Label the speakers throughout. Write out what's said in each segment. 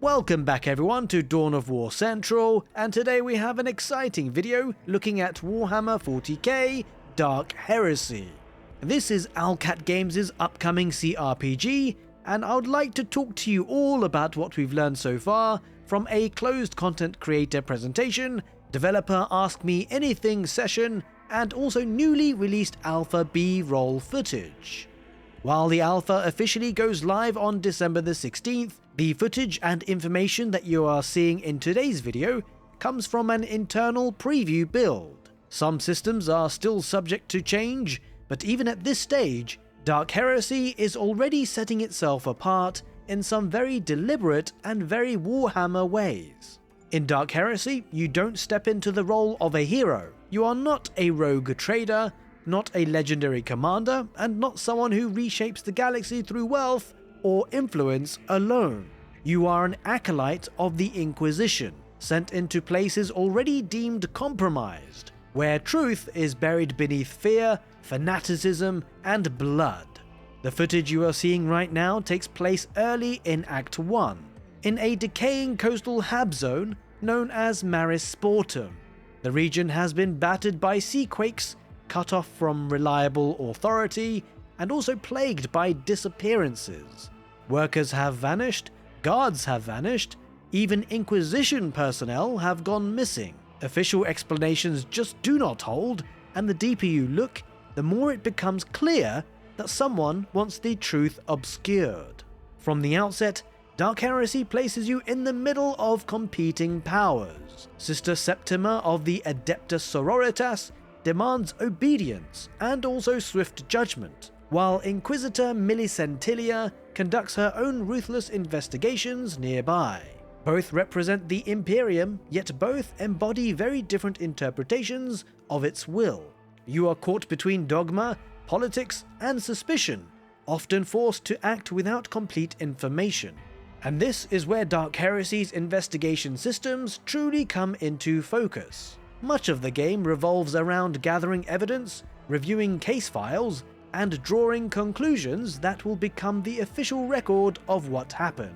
Speaker 1: Welcome back everyone to Dawn of War Central, and today we have an exciting video looking at Warhammer 40K Dark Heresy. This is Owlcat Games' upcoming CRPG, and I would like to talk to you all about what we've learned so far from a closed content creator presentation, developer Ask Me Anything session, and also newly released alpha B-roll footage. While the alpha officially goes live on December the 16th, the footage and information that you are seeing in today's video comes from an internal preview build. Some systems are still subject to change, but even at this stage, Dark Heresy is already setting itself apart in some very deliberate and very Warhammer ways. In Dark Heresy, you don't step into the role of a hero. You are not a rogue trader, not a legendary commander, and not someone who reshapes the galaxy through wealth or influence alone. You are an acolyte of the Inquisition, sent into places already deemed compromised, where truth is buried beneath fear, fanaticism, and blood. The footage you are seeing right now takes place early in Act 1, in a decaying coastal hab zone known as Maris Sportum. The region has been battered by seaquakes, cut off from reliable authority, and also plagued by disappearances. Workers have vanished, guards have vanished, even Inquisition personnel have gone missing. Official explanations just do not hold, and the deeper you look, the more it becomes clear that someone wants the truth obscured. From the outset, Dark Heresy places you in the middle of competing powers. Sister Septima of the Adeptus Sororitas demands obedience and also swift judgment, while Inquisitor Millicentilia conducts her own ruthless investigations nearby. Both represent the Imperium, yet both embody very different interpretations of its will. You are caught between dogma, politics, and suspicion, often forced to act without complete information. And this is where Dark Heresy's investigation systems truly come into focus. Much of the game revolves around gathering evidence, reviewing case files, and drawing conclusions that will become the official record of what happened.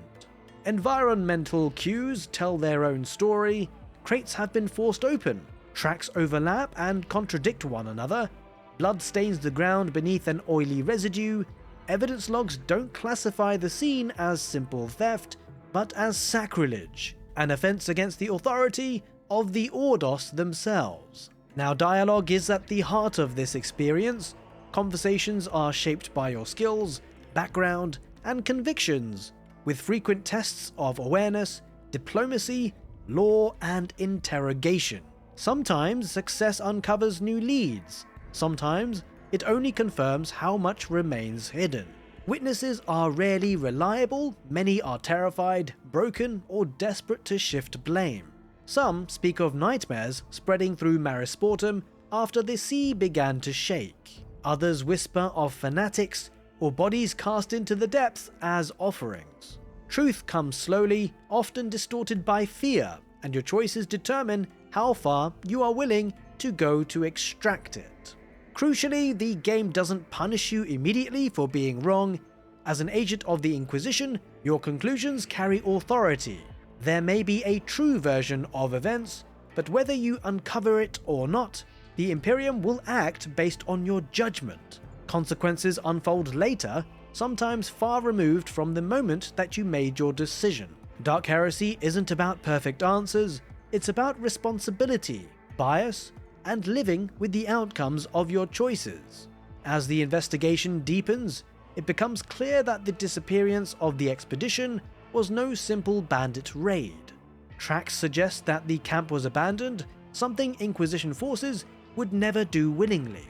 Speaker 1: Environmental cues tell their own story, crates have been forced open, tracks overlap and contradict one another, blood stains the ground beneath an oily residue, evidence logs don't classify the scene as simple theft, but as sacrilege, an offense against the authority of the Ordos themselves. Now, dialogue is at the heart of this experience. Conversations are shaped by your skills, background, and convictions, with frequent tests of awareness, diplomacy, law, and interrogation. Sometimes success uncovers new leads, sometimes it only confirms how much remains hidden. Witnesses are rarely reliable, many are terrified, broken, or desperate to shift blame. Some speak of nightmares spreading through Maris Sportum after the sea began to shake. Others whisper of fanatics or bodies cast into the depths as offerings. Truth comes slowly, often distorted by fear, and your choices determine how far you are willing to go to extract it. Crucially, the game doesn't punish you immediately for being wrong. As an agent of the Inquisition, your conclusions carry authority. There may be a true version of events, but whether you uncover it or not, the Imperium will act based on your judgment. Consequences unfold later, sometimes far removed from the moment that you made your decision. Dark Heresy isn't about perfect answers, it's about responsibility, bias, and living with the outcomes of your choices. As the investigation deepens, it becomes clear that the disappearance of the expedition was no simple bandit raid. Tracks suggest that the camp was abandoned, something Inquisition forces would never do willingly.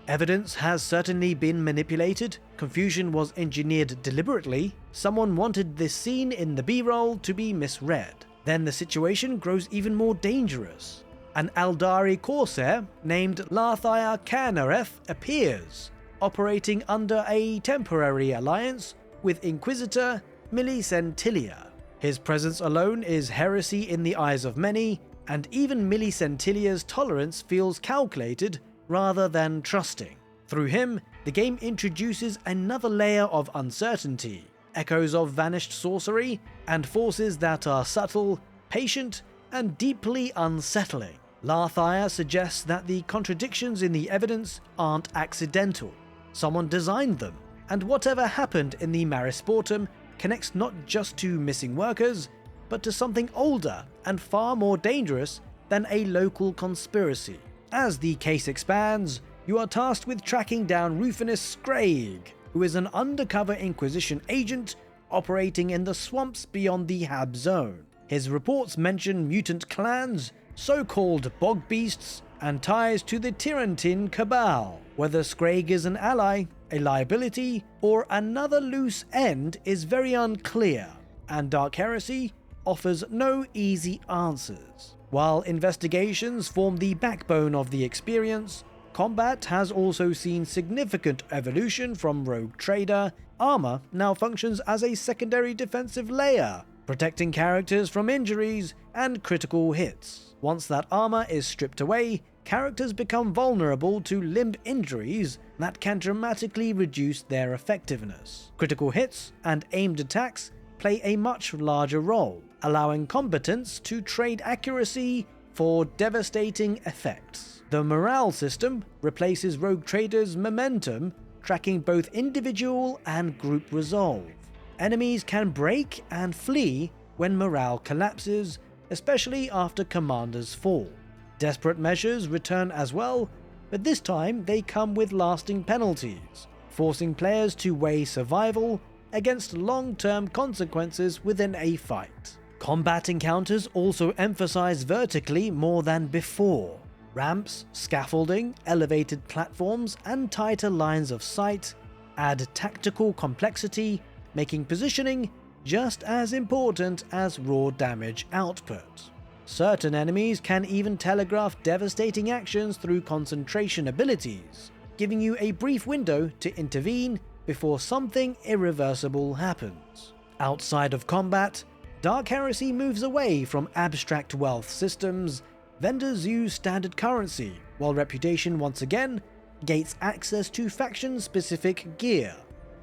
Speaker 1: Evidence has certainly been manipulated, confusion was engineered deliberately, someone wanted this scene in the B-roll to be misread. Then the situation grows even more dangerous. An Aldari Corsair named Larthia Carnareth appears, operating under a temporary alliance with Inquisitor Millicentilia. His presence alone is heresy in the eyes of many, and even Millicentilia's tolerance feels calculated rather than trusting. Through him, the game introduces another layer of uncertainty. echoes of vanished sorcery, and forces that are subtle, patient, and deeply unsettling. Larthire suggests that the contradictions in the evidence aren't accidental. Someone designed them, and whatever happened in the Marisportum connects not just to missing workers, but to something older and far more dangerous than a local conspiracy. As the case expands, you are tasked with tracking down Rufinus Scraig, who is an undercover Inquisition agent operating in the swamps beyond the Hab Zone. His reports mention mutant clans, so-called bog beasts, and ties to the Tyrantin Cabal. Whether Scraig is an ally, a liability, or another loose end is very unclear, and Dark Heresy offers no easy answers. While investigations form the backbone of the experience, combat has also seen significant evolution from Rogue Trader. Armor now functions as a secondary defensive layer, protecting characters from injuries and critical hits. Once that armor is stripped away, characters become vulnerable to limb injuries that can dramatically reduce their effectiveness. Critical hits and aimed attacks play a much larger role, allowing combatants to trade accuracy for devastating effects. The morale system replaces Rogue Trader's momentum, tracking both individual and group resolve. Enemies can break and flee when morale collapses, especially after commanders fall. Desperate measures return as well, but this time they come with lasting penalties, forcing players to weigh survival against long-term consequences within a fight. Combat encounters also emphasize vertically more than before. Ramps, scaffolding, elevated platforms, and tighter lines of sight add tactical complexity, making positioning just as important as raw damage output. Certain enemies can even telegraph devastating actions through concentration abilities, giving you a brief window to intervene before something irreversible happens. Outside of combat, Dark Heresy moves away from abstract wealth systems. Vendors use standard currency, while reputation once again gates access to faction-specific gear.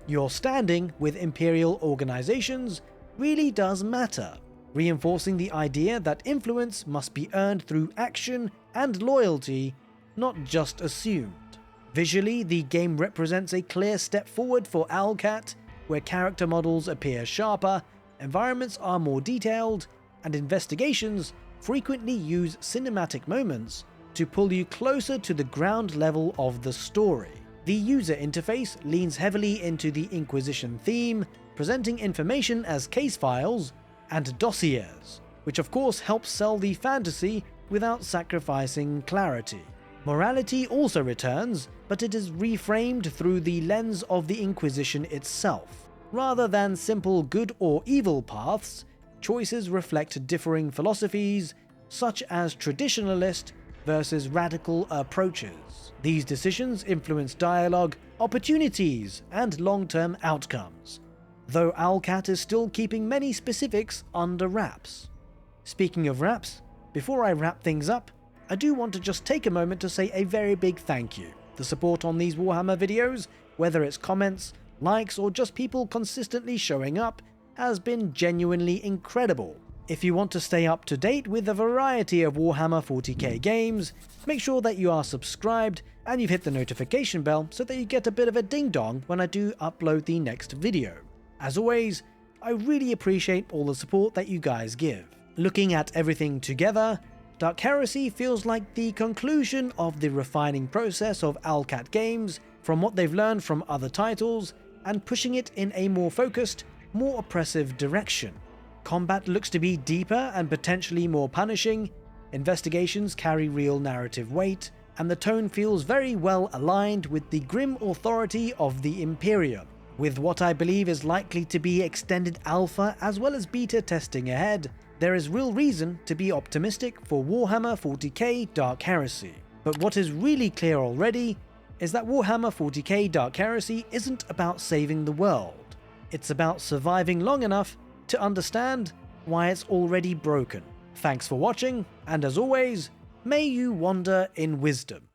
Speaker 1: Your standing with Imperial organizations really does matter, reinforcing the idea that influence must be earned through action and loyalty, not just assumed. Visually, the game represents a clear step forward for Owlcat, where character models appear sharper, environments are more detailed, and investigations frequently use cinematic moments to pull you closer to the ground level of the story. The user interface leans heavily into the Inquisition theme, presenting information as case files and dossiers, which of course helps sell the fantasy without sacrificing clarity. Morality also returns, but it is reframed through the lens of the Inquisition itself. Rather than simple good or evil paths, choices reflect differing philosophies, such as traditionalist versus radical approaches. These decisions influence dialogue, opportunities, and long-term outcomes, though Owlcat is still keeping many specifics under wraps. Speaking of wraps, before I wrap things up, I do want to just take a moment to say a very big thank you. The support on these Warhammer videos, whether it's comments, likes, or just people consistently showing up, has been genuinely incredible. If you want to stay up to date with a variety of Warhammer 40k games, make sure that you are subscribed and you've hit the notification bell so that you get a bit of a ding-dong when I do upload the next video. As always, I really appreciate all the support that you guys give. Looking at everything together, Dark Heresy feels like the conclusion of the refining process of Owlcat games from what they've learned from other titles and pushing it in a more focused, more oppressive direction. Combat looks to be deeper and potentially more punishing, investigations carry real narrative weight, and the tone feels very well aligned with the grim authority of the Imperial. With what I believe is likely to be extended alpha as well as beta testing ahead, there is real reason to be optimistic for Warhammer 40k Dark Heresy. But what is really clear already is that Warhammer 40k Dark Heresy isn't about saving the world. It's about surviving long enough to understand why it's already broken. Thanks for watching, and as always, may you wander in wisdom.